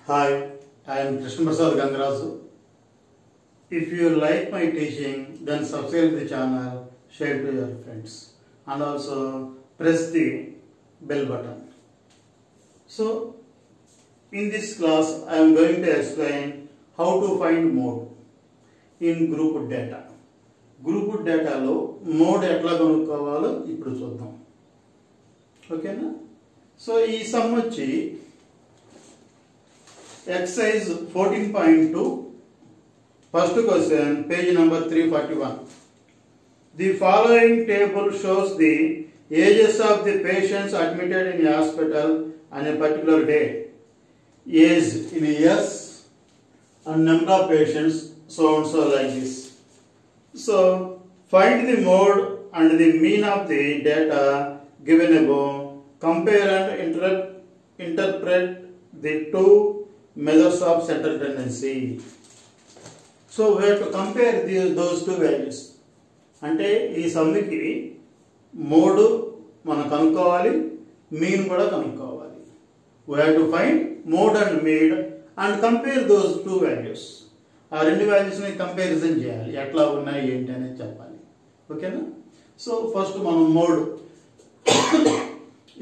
Hi, I am Krishna Prasad Gangaraju. If you like my teaching, then subscribe the channel, share to your friends, and also press the bell button. So, in this class, I am going to explain how to find mode in group data. Group data lo mode ఎట్లా కనుక్కోవాలో ఇప్పుడు చూద్దాం. ఓకేనా? So ఈ some వచ్చి exercise 14.2 first question page number 341. The following table shows the ages of the patients admitted in a hospital on a particular day. Age in years and number of patients so and so like this. So find the mode and the mean of the data given above. Compare and interpret the two measures of central tendency. So we have to compare those two values. అంటే ఈ సమ్మికి mode మనం కనుక్కోవాలి, mean కూడా కనుక్కోవాలి. We have to find mode and mean and compare those two values. ఆ రెండు వాల్యూస్ని comparison చేయాలి, ఎట్లా ఉన్నాయి ఏంటి అనేది చెప్పాలి. ఓకేనా? సో ఫస్ట్ మనం మోడ్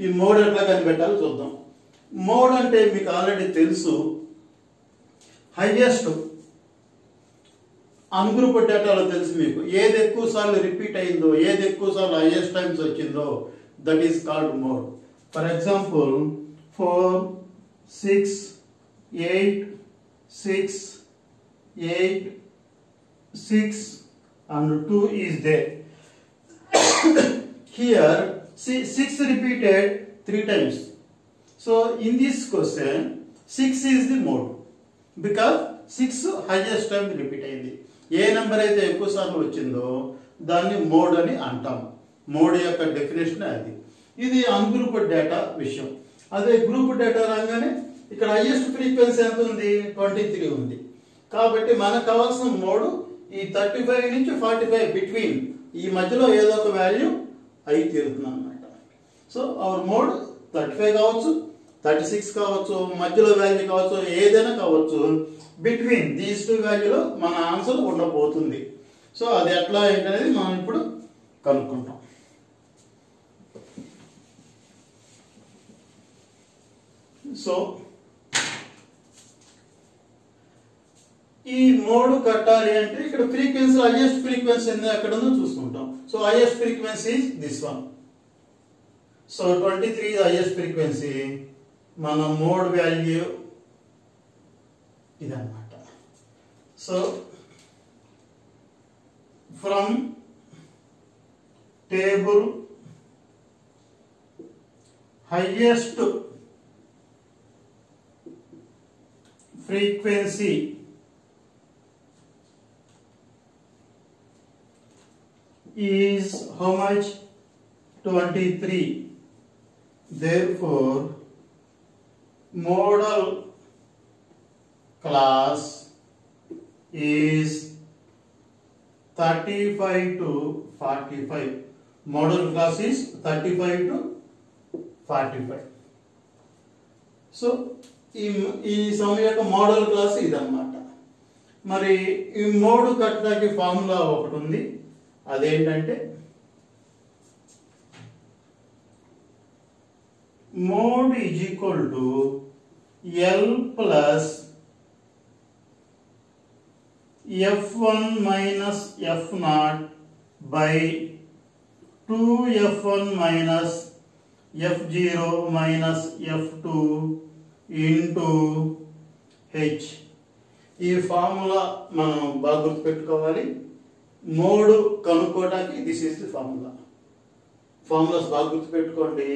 ఈ మోడ్ ఎట్లా కనిపెట్టాలో చూద్దాం. మోడ్ అంటే మీకు ఆల్రెడీ తెలుసు, హైయెస్ట్ అన్గ్రూప్ డేటాలో తెలుసు మీకు, ఏది ఎక్కువ సార్లు రిపీట్ అయిందో, ఏది ఎక్కువ సార్లు హైయెస్ట్ టైమ్స్ వచ్చిందో, that is called mode. For example 4, 6, 8, 6, 8, 6 and 2 is there. Here 6 repeated 3 times. So in this question 6 is the mode because 6 highest time repeat అయింది. ఏ నెంబర్ అయితే ఎక్కువ సార్లు వచ్చిందో దాన్ని మోడ్ అని అంటాం. మోడ్ యొక్క డెఫినేషన్ అది. ఇది అన్గ్రూప్డ్ డేటా విషయం. అదే గ్రూప్ డేటా రాగానే ఇక్కడ హైయెస్ట్ ఫ్రీక్వెన్సీ ఎంత ఉంది, 23 ఉంది. కాబట్టి మనకు కావాల్సిన మోడ్ ఈ 35 నుంచి 45 బిట్వీన్, ఈ మధ్యలో ఏదో ఒక వాల్యూ అయి తీరుతుంది అన్నమాట. సో అవర్ మోడ్ 35 కావచ్చు, 36 కావచ్చు, మధ్యలో వాల్యూ కావచ్చు, ఏదైనా కావచ్చు, బిట్వీన్ దీస్ టూ వాల్యూలో మన ఆన్సర్ ఉండబోతుంది. సో అది ఎట్లా ఏంటనేది మనం ఇప్పుడు కనుక్కుంటాం. సో ఈ మోడ్ కట్టాలి అంటే ఇక్కడ ఫ్రీక్వెన్సీ, హైయెస్ట్ ఫ్రీక్వెన్సీ ఎక్కడ ఉందో చూసుకుంటాం. So highest frequency is this one. So 23 is highest frequency. మన మోడ్ వాల్యూ ఇదన్నమాట. So from table highest frequency is how much? 23. Therefore modal class is 35 to 45. Modal class is 35 to 45. So ఈ సమయం యొక్క modal class ఇదన్నమాట. మరి ఈ mode కట్టడానికి formula ఒకటి ఉంది, అదేంటంటే mode is equal to L plus F1 minus F0 by 2F1 minus F0 minus F2 into H. ఈ ఫార్ములా మనం బాగా గుర్తుపెట్టుకోవాలి. మోడ్ కనుక్కోవడానికి this is the formula. Formulas బాగా గుర్తుపెట్టుకోండి.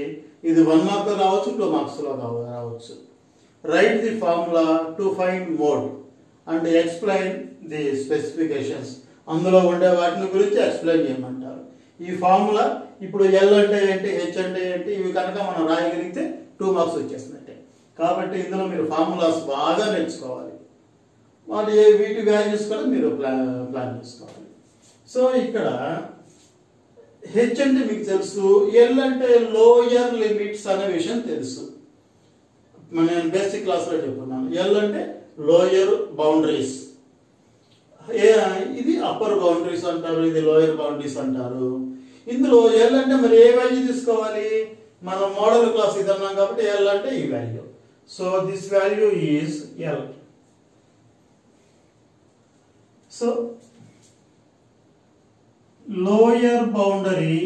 ఇది 1 మార్క్ రావచ్చు, 2 మార్క్స్ లో రావచ్చు. Right the formula to find mode and explain the specifications. అందులో ఉండే వాటిని గురించి ఎక్స్ప్లెయిన్ చేయమంటారు. ఈ ఫార్ములా ఇప్పుడు ఎల్ అంటే ఏంటి, హెచ్ అంటే ఏంటి, ఇవి కనుక మనం రాయగలిగితే 2 మార్క్స్ వచ్చేసినట్టే. కాబట్టి ఇందులో మీరు ఫార్ములాస్ బాగా నేర్చుకోవాలి. మరి వీటి వాల్యూస్ కూడా మీరు ప్లాన్ చేసుకోవాలి. సో ఇక్కడ హెచ్ అంటే మీకు తెలుసు, ఎల్ అంటే లోయర్ లిమిట్స్ అనే విషయం తెలుసు. నేను బేసిక్ క్లాస్లో చెప్పుకున్నాను. ఎల్ అంటే లోయర్ బౌండరీస్, ఇది అప్పర్ బౌండరీస్ అంటారు, ఇది లోయర్ బౌండరీస్ అంటారు. ఇందులో ఎల్ అంటే మరి ఏ వాల్యూ తీసుకోవాలి? మనం మోడల్ క్లాస్ ఇది అన్నాం కాబట్టి ఎల్ అంటే ఈ value. So this value is L. So lower boundary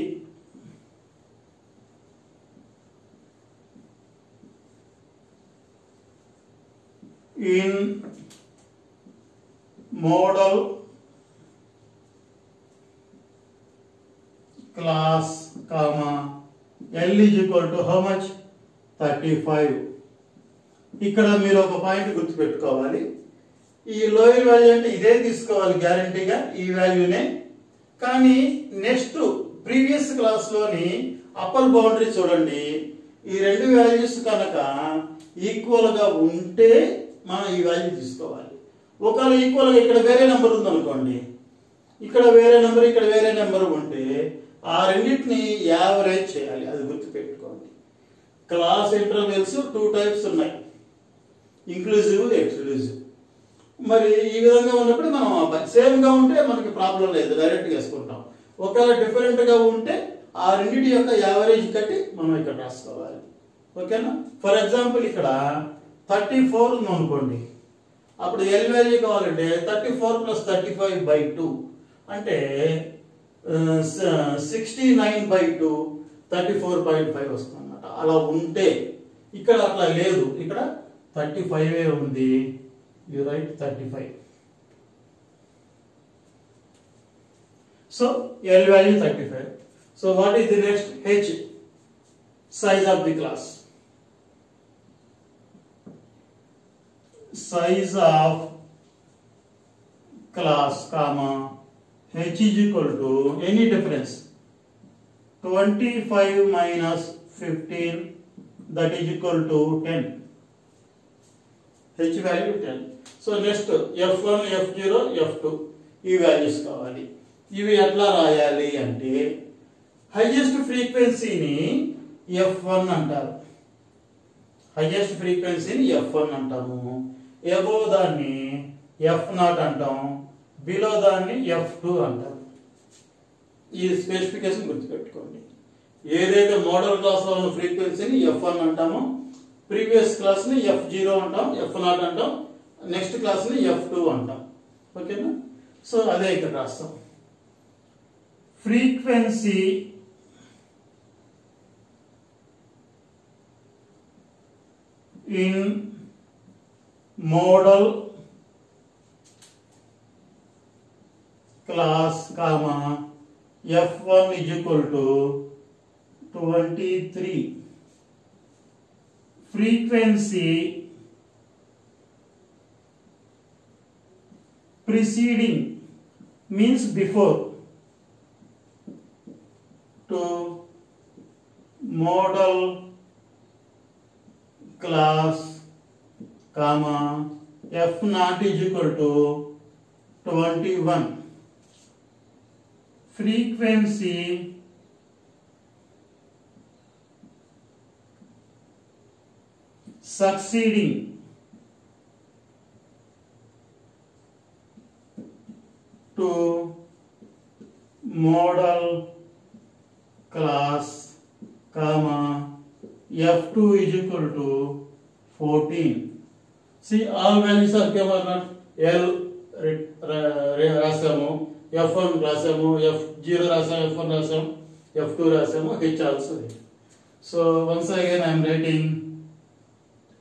in model class comma L is equal to how much? 35. ఇక్కడ మీరు ఒక పాయింట్ గుర్తుపెట్టుకోవాలి. ఈ లోయర్ వాల్యూ అంటే ఇదే తీసుకోవాలి గ్యారంటీగా, ఈ వాల్యూనే. కానీ నెక్స్ట్ ప్రీవియస్ క్లాస్లోని అప్పర్ బౌండరీ చూడండి, ఈ రెండు వాల్యూస్ కనుక ఈక్వల్గా ఉంటే మనం ఈ వాల్యూ తీసుకోవాలి. ఒకవేళ ఈక్వల్గా ఇక్కడ వేరే నెంబర్ ఉందనుకోండి, ఇక్కడ వేరే నెంబర్, ఇక్కడ వేరే నెంబర్ ఉంటే ఆ రెండింటిని యావరేజ్ చేయాలి. అది గుర్తుపెట్టుకోండి. క్లాస్ ఇంటర్వెల్స్ 2 టైప్స్ ఉన్నాయి, ఇంక్లూజివ్, ఎక్స్క్లూజివ్. మరి ఈ విధంగా ఉన్నప్పుడు మనం సేమ్గా ఉంటే మనకి ప్రాబ్లం లేదు, డైరెక్ట్గా వేసుకుంటాం. ఒకవేళ డిఫరెంట్గా ఉంటే ఆ రెండింటి యొక్క యావరేజ్ కట్టి మనం ఇక్కడ రాసుకోవాలి. ఓకేనా? ఫర్ ఎగ్జాంపుల్ ఇక్కడ 34 ఉంది అనుకోండి, అప్పుడు ఎల్ వాల్యూ కావాలంటే 34 + 35/2 అంటే 69/2 34.5 వస్తుంది అన్నమాట. అలా ఉంటే ఇక్కడ అట్లా లేదు, ఇక్కడ 35 ఉంది. You write 35. So L value 35. So what is the next? H, size of the class. Size of class comma H is equal to any difference 25 minus 15, that is equal to 10. H value 10. So next F1, F0, F2 ఈ values కావాలి. ఇవి ఎట్లా రాయాలి అంటే highest ఫ్రీక్వెన్సీని F1 అంటారు, highest ఫ్రీక్వెన్సీని F1 అంటాము. అబోవ్ దాన్ని F0 అంటాం, బిలో దాన్ని F2 అంటాం. ఈ స్పెసిఫికేషన్ గుర్తుపెట్టుకోండి. ఏదైతే మోడల్ క్లాస్లో ఉన్న ఫ్రీక్వెన్సీని F1 అంటామో, ప్రీవియస్ క్లాస్ని F0 అంటాం, F0 అంటాం, నెక్స్ట్ క్లాస్ని F2 అంటాం. ఓకేనా? సో అదే ఇక్కడ రాస్తాం. Frequency in modal class comma F1 is equal to 23. Frequency preceding means before to model class comma F0 is equal to 21. Frequency succeeding to model class comma F2 is equal to 14. See, all values are given. L రాసాము, F1 రాసాము, F0 రాసాము, F1 రాసాము, F2 రాసాము, H also. So once again I am writing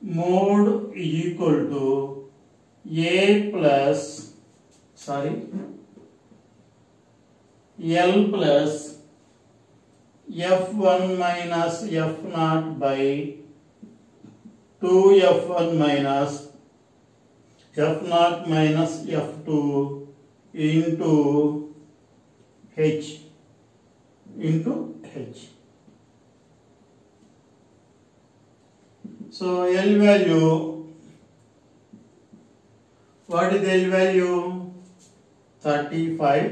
mode is equal to A plus L plus F1 minus F0 by 2F1 minus F0 minus F2 into H. So L value, what is the L value? 35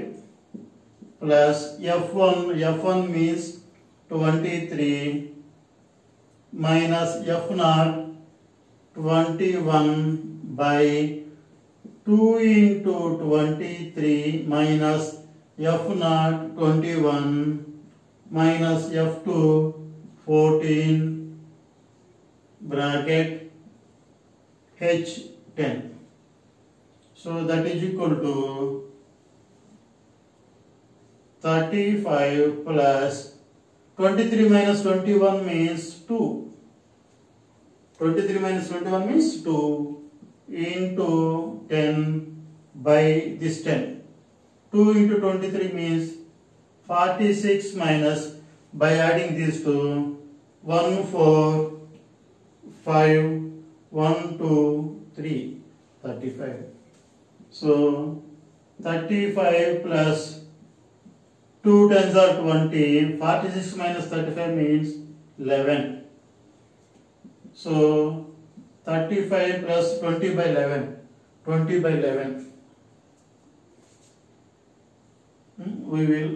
plus F1 means 23 minus F0 21 by 2 into 23 minus F0 21 minus F2 14 bracket H10. So that is equal to 35 plus 23 minus 21 means 2. 23 minus 21 means 2 into 10 by this 10. 2 into 23 means 46 minus by adding these two 1 4 5 1 2 3 35. So 35 plus 2 tens are 20. 46 minus 35 means 11. So 35 plus 20 by 11. 20 by 11. We will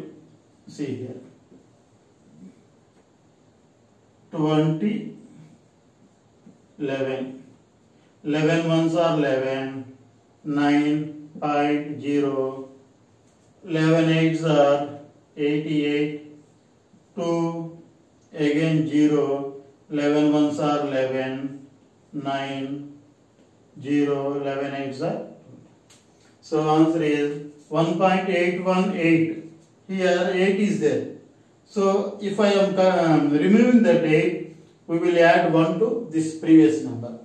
see here. 20 11. 11 ones are 11. 9.0. 11 eights are 88. 2 again 0. 11 ones are 11. 9 0. 11 eights are. So answer is 1.818. Here 8 is there. So if I am removing that 8, we will add 1 to this previous number.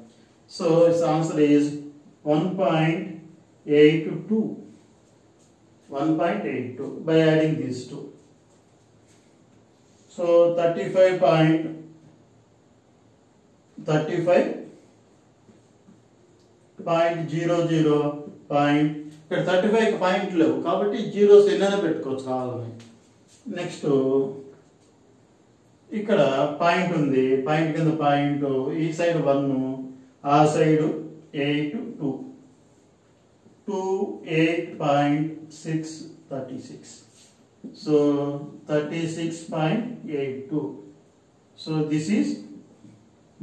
So its answer is 1.82. 1.82 by adding these two. So 35.00 ఇక్కడ 35 point లేవు కాబట్టి zeros ఎన్నైనా పెట్టుకోవచ్చు కావాలని. Next ఇక్కడ point ఉంది, point కింద point, ఈ సైడ్ 1, ఆ side 8 2 2 8.636. So 36.82. So this is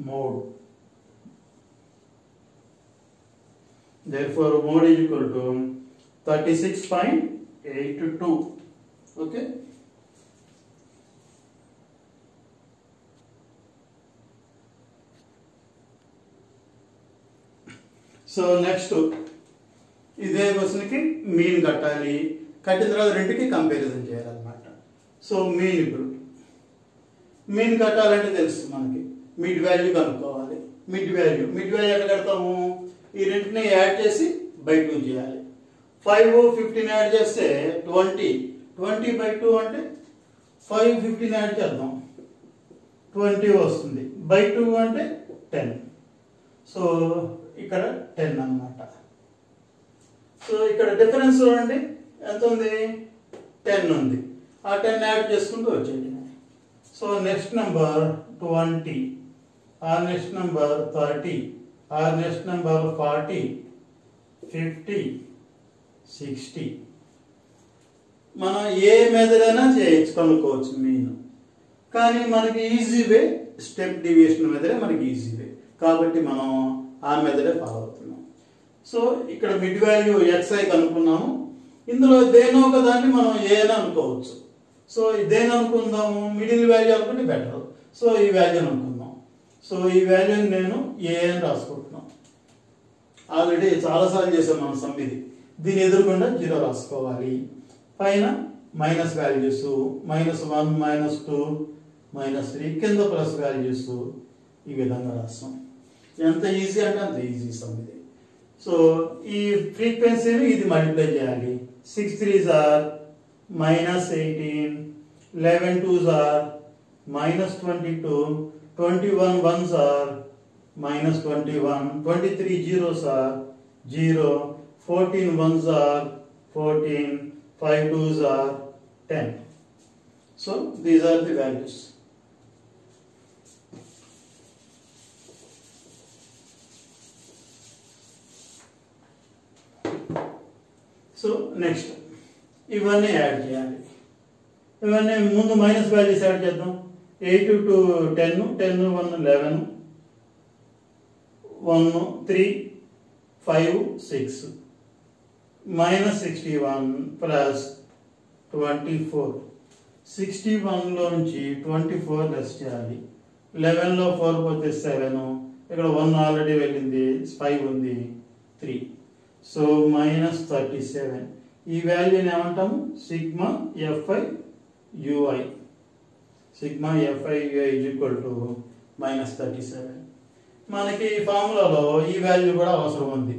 mode. Therefore mode is equal to 36.82. Okay. So next ఇదే క్వశ్చన్కి మీన్ కట్టాలి, కట్టిన తర్వాత రెండుకి కంపారిజన్ చేయాలన్నమాట. సో మీన్ ఇప్పుడు మీన్ కట్టాలంటే తెలుసు మనకి మిడ్ వాల్యూ కనుక్కోవాలి. మిడ్ వాల్యూ ఎక్కడ కడతాము? ఈ రెంటిని యాడ్ చేసి బై 2 చేయాలి. 5 15 యాడ్ చేస్తే 20. 20 by 2 అంటే 5 15 యాడ్ చేద్దాం 20 వస్తుంది. బై 2 అంటే 10. సో ఇక్కడ 10 అన్నమాట. సో ఇక్కడ డిఫరెన్స్ చూడండి ఎంత ఉంది? 10 ఉంది. ఆ 10 యాడ్ చేసుకుంటూ వచ్చేది. సో నెక్స్ట్ నెంబర్ 20, ఆ నెక్స్ట్ నెంబర్ 30, ఆ నెక్స్ట్ నెంబర్ 40, 50, 60. మనం ఏ మెథడ్ అయినా చేయొచ్చు, కనుక్కోవచ్చు మీన్. కానీ మనకి ఈజీ వే స్టెప్ డివియేషన్ మెథడే మనకి ఈజీ వే, కాబట్టి మనం ఆ మెథడే ఫాలో అవుతున్నాం. సో ఇక్కడ మిడ్ వాల్యూ xi కనుక్కున్నాము. ఇందులో దేనో ఒక దాన్ని మనం ఏ అని అనుకోవచ్చు. సో దేని అనుకుందాము? మిడిల్ వాల్యూ అనుకుంటే బెటర్. సో ఈ వాల్యూని అనుకుందాం. సో ఈ వాల్యూని నేను ఏ అని రాసుకుంటున్నాను. ఆల్రెడీ చాలాసార్లు చేసాం మనం సమ్ ఇది. దీని ఎదురుకుండా 0 రాసుకోవాలి. పైన మైనస్ వాల్యూస్ -1 -2 -3, కింద ప్లస్ వాల్యూస్ ఈ విధంగా రాస్తాం. ఎంత ఈజీ అంటే అంత ఈజీ సమ్ ఇది. సో ఈ ఫ్రీక్వెన్సీని ఇది మల్టిప్లై చేయాలి. 6 3s are -18, 11 2s are -22, 21 1s are -21, 23 zeros are 0, 14 1s are 14, 5 2s are 10. So these are the values. So next ఇవన్నీ యాడ్ చేయాలి. ఇవన్నీ ముందు మైనస్ వాల్యూస్ యాడ్ చేద్దాం. 8 to 10, 10 1 11, 1 3 5 6 minus 61 plus 24 61 లోంచి 24 లెస్ చేయాలి 11 లో 4 పోతే 7 ఇక్కడ 1 ఆల్రెడీ వెళ్ళింది 5 ఉంది 3 సో మైనస్ 37 ఈ వాల్యూని ఏమంటాము sigma fi ui sigma fi ui is equal to minus 37 మనకి ఈ ఫార్ములాలో ఈ వాల్యూ కూడా అవసరం ఉంది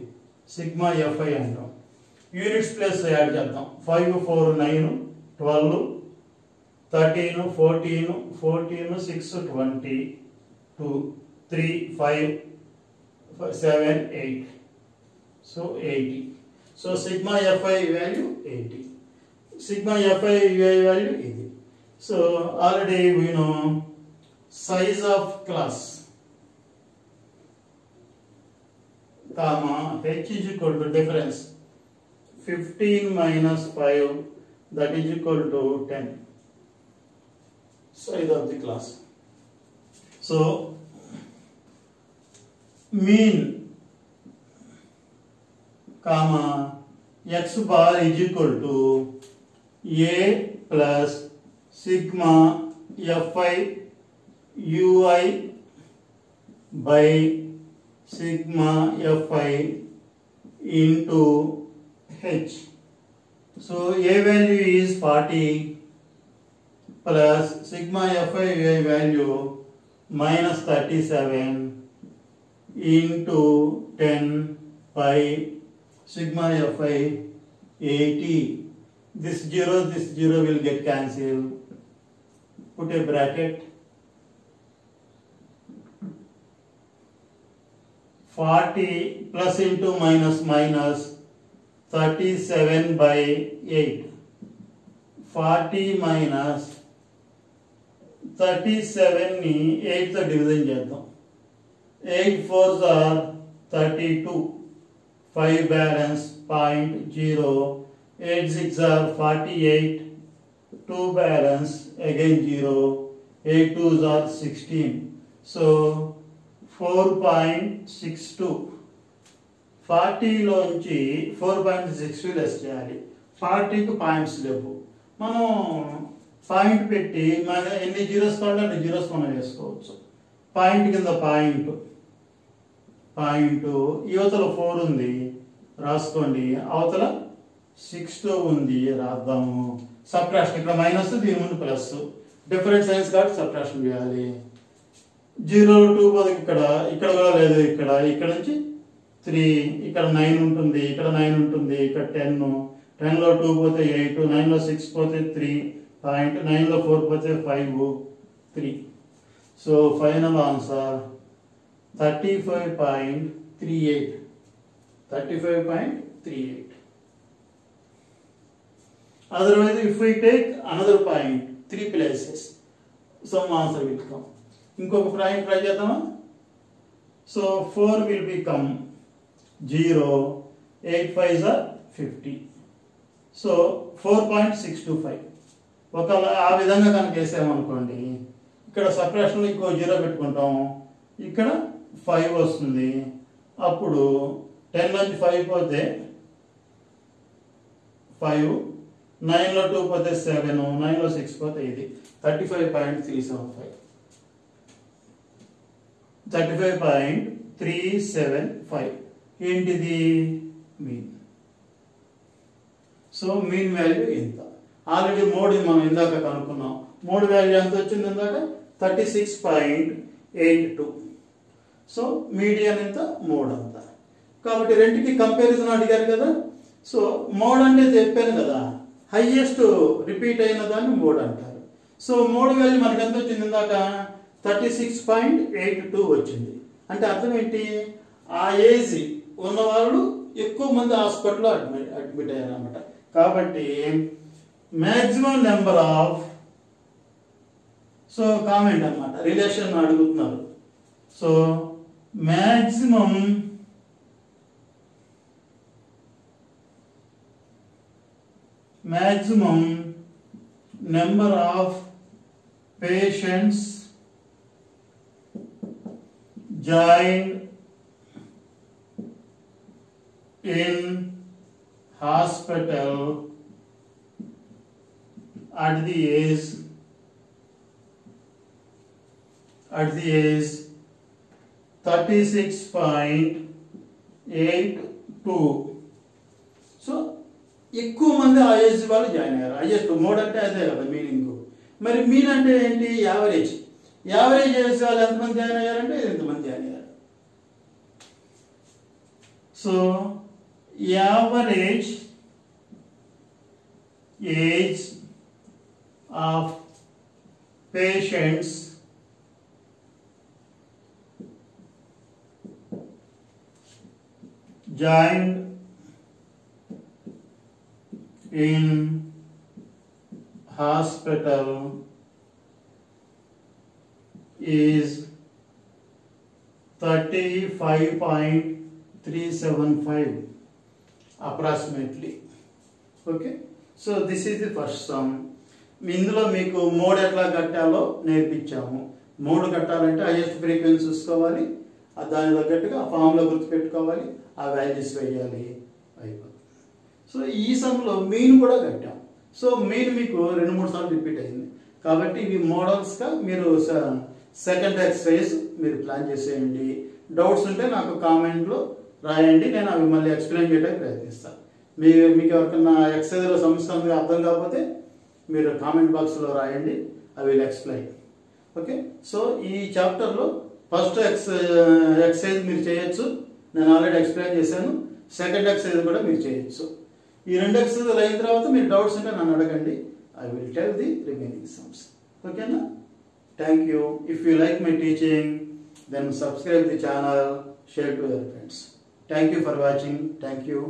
సిగ్మా fi అంటాం యూనిట్స్ ప్లేస్ యాడ్ చేద్దాం 5 4 9 12 13 14 14 6 20 2 3 5 7 8 so 80 so sigma fi value 80 sigma fi value ఇది so already we know size of class comma h is equal to difference 15 minus 5 that is equal to 10 size of the class so mean comma x bar is equal to a plus sigma fi ui by sigma fi into h so a value is 40 plus sigma fi ui value minus 37 into 10 by sigma fi 80 this 0 will get cancelled put a bracket 40 plus into minus minus 37 by 8 40 minus 37 ని 8 తో division చేద్దాం 8 4s are 32 5 balance 0.0 8 6 are 48 2 balance again 0 8 2s are 16 so 4.62 40 లోంచి 4.62 less చేయాలి 40కి points లేవు మనం point పెట్టి మన ఎన్ని జీరోస్ కావాలంటే అన్ని జీరోస్ మనం వేసుకోవచ్చు పాయింట్ కింద పాయింట్ యువతల 4 ఉంది రాసుకోండి అవతల 6 ఉంది రాద్దాము సబ్ట్రాక్షన్ ఇక్కడ మైనస్ దీని ముందు ప్లస్ డిఫరెంట్ సైన్స్ కాబట్టి సబ్ట్రాక్షన్ చేయాలి 0 2 పోతే ఇక్కడ కూడా లేదు ఇక్కడ నుంచి 3 ఇక్కడ 9 ఉంటుంది ఇక్కడ 9 ఉంటుంది ఇక్కడ 10 10 లో 2 పోతే 8 9 లో 6 పోతే 3 పాయింట్ 9 లో 4 పోతే 5 3 so final answer 35.38 otherwise if we take another point 3 places some answer will come ఇంకొక పాయింట్ ట్రై చేద్దామా so 4 will become 0 8 5s are 50 so 4.625 ఒకవేళ ఆ విధంగా కనుక వేసామనుకోండి ఇక్కడ సబ్ట్రాక్షన్లో ఇంకో 0 పెట్టుకుంటాం ఇక్కడ 5 వస్తుంది అప్పుడు 10 నుంచి 5 పోతే 5 9 లో 2 పోతే 7 9 లో 6 పోతే ఇది 35.375 ఏంటిది మీన్ సో మీన్ వాల్యూ ఇంత ఆల్రెడీ మోడ్ మనం ఇందాక కనుక్కున్నాం మోడ్ వాల్యూ ఎంత వచ్చింది ఇందాక 36.82 సో మీడియన్ ఎంత మోడ్ అంత కాబట్టి రెండుకి కంపారిజన్ అడిగారు కదా సో మోడ్ అంటే చెప్పాను కదా హైయెస్ట్ రిపీట్ అయిన దాన్ని మోడ్ అంటారు సో మోడ్ వాల్యూ మనకి ఎంత వచ్చింది ఇందాక 36.82 వచ్చింది అంటే అర్థం ఏంటి ఆ ఏజ్ ఉన్నవాళ్ళు ఎక్కువ మంది హాస్పిటల్లో అడ్మిట్ అయ్యారన్నమాట కాబట్టి maximum number of so comment అన్నమాట రిలేషన్ అడుగుతున్నారు so maximum number of patients joined in hospital at the age 36.82. So ఎక్కువ మంది ఆ ఏజ్ వాళ్ళు జాయిన్ అయ్యారు. హైయెస్ట్ మోడ్ అంటే అదే కదా మీనింగ్. మరి మీన్ అంటే ఏంటి? యావరేజ్. యావరేజ్ ఏజ్ వాళ్ళు ఎంతమంది జాయిన్ అయ్యారంటే ఎంతమంది జాయిన్ అయ్యారు. So average age of patients joined in hospital is 35.375 approximately. Okay, so this is the first sum. ఇందులో మీకు మోడ్ ఎట్లా కట్టాలో నేర్పించాము. మోడ్ కట్టాలంటే హైయెస్ట్ ఫ్రీక్వెన్సీ చూసుకోవాలి, దాని తగ్గట్టుగా ఫామ్లో గుర్తుపెట్టుకోవాలి, ఆ వాల్యూస్ వేయాలి, అయిపోతుంది. సో ఈ సమ్లో మీన్ కూడా కట్టాం. సో మీన్ మీకు 2-3 సార్లు రిపీట్ అయింది కాబట్టి ఇవి మోడల్స్గా మీరు సెకండ్ ఎక్సర్సైజ్ మీరు ప్లాన్ చేసేయండి. డౌట్స్ ఉంటే నాకు కామెంట్లో రాయండి, నేను అవి మళ్ళీ ఎక్స్ప్లెయిన్ చేయడానికి ప్రయత్నిస్తాను. మీకు ఎవరికైనా ఎక్సర్సైజ్లో సమస్య అర్థం కాకపోతే మీరు కామెంట్ బాక్స్లో రాయండి, I will explain. Okay, so ఈ చాప్టర్లో ఫస్ట్ ఎక్సర్సైజ్ మీరు చేయొచ్చు, నేను ఆల్రెడీ ఎక్స్ప్లెయిన్ చేశాను. సెకండ్ ఎక్సర్సైజ్ కూడా మీరు చేయొచ్చు. ఈ 2 ఎక్సర్సైజ్లు అయిన తర్వాత మీరు డౌట్స్ ఉంటే నన్ను అడగండి, I will tell the remaining sums. ఓకేనా? Thank you. If you like my teaching then subscribe the channel, share to your friends. Thank you for watching. Thank you.